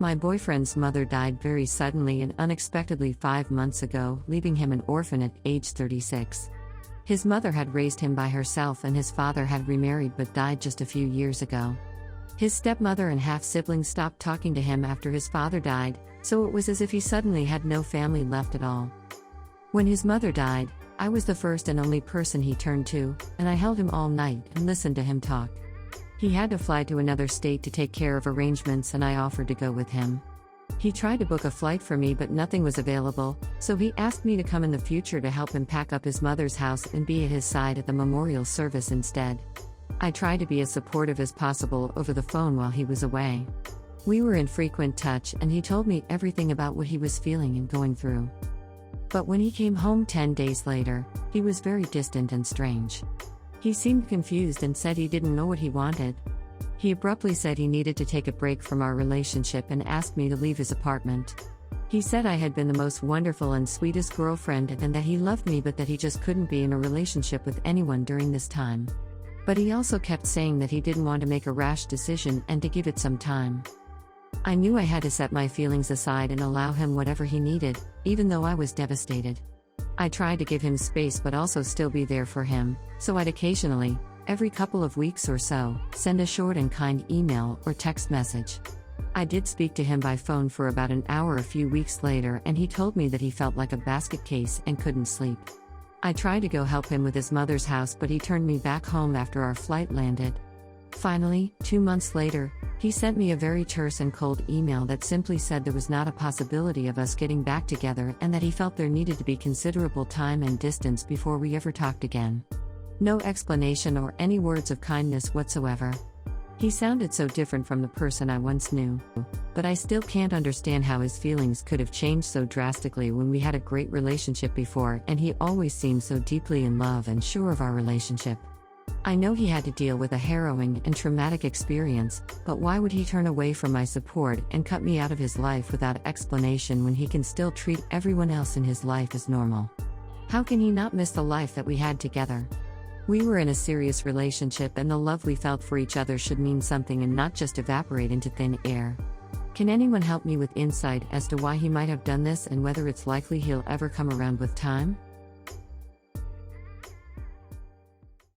My boyfriend's mother died very suddenly and unexpectedly 5 months ago, leaving him an orphan at age 36. His mother had raised him by herself and his father had remarried but died just a few years ago. His stepmother and half-siblings stopped talking to him after his father died, so it was as if he suddenly had no family left at all. When his mother died, I was the first and only person he turned to, and I held him all night and listened to him talk. He had to fly to another state to take care of arrangements and I offered to go with him. He tried to book a flight for me but nothing was available, so he asked me to come in the future to help him pack up his mother's house and be at his side at the memorial service instead. I tried to be as supportive as possible over the phone while he was away. We were in frequent touch and he told me everything about what he was feeling and going through. But when he came home 10 days later, he was very distant and strange. He seemed confused and said he didn't know what he wanted. He abruptly said he needed to take a break from our relationship and asked me to leave his apartment. He said I had been the most wonderful and sweetest girlfriend and that he loved me but that he just couldn't be in a relationship with anyone during this time. But he also kept saying that he didn't want to make a rash decision and to give it some time. I knew I had to set my feelings aside and allow him whatever he needed, even though I was devastated. I tried to give him space but also still be there for him, so I'd occasionally, every couple of weeks or so, send a short and kind email or text message. I did speak to him by phone for about an hour a few weeks later and he told me that he felt like a basket case and couldn't sleep. I tried to go help him with his mother's house but he turned me back home after our flight landed. Finally, 2 months later, he sent me a very terse and cold email that simply said there was not a possibility of us getting back together and that he felt there needed to be considerable time and distance before we ever talked again. No explanation or any words of kindness whatsoever. He sounded so different from the person I once knew. But I still can't understand how his feelings could have changed so drastically when we had a great relationship before and he always seemed so deeply in love and sure of our relationship. I know he had to deal with a harrowing and traumatic experience, but why would he turn away from my support and cut me out of his life without explanation when he can still treat everyone else in his life as normal? How can he not miss the life that we had together? We were in a serious relationship and the love we felt for each other should mean something and not just evaporate into thin air. Can anyone help me with insight as to why he might have done this and whether it's likely he'll ever come around with time?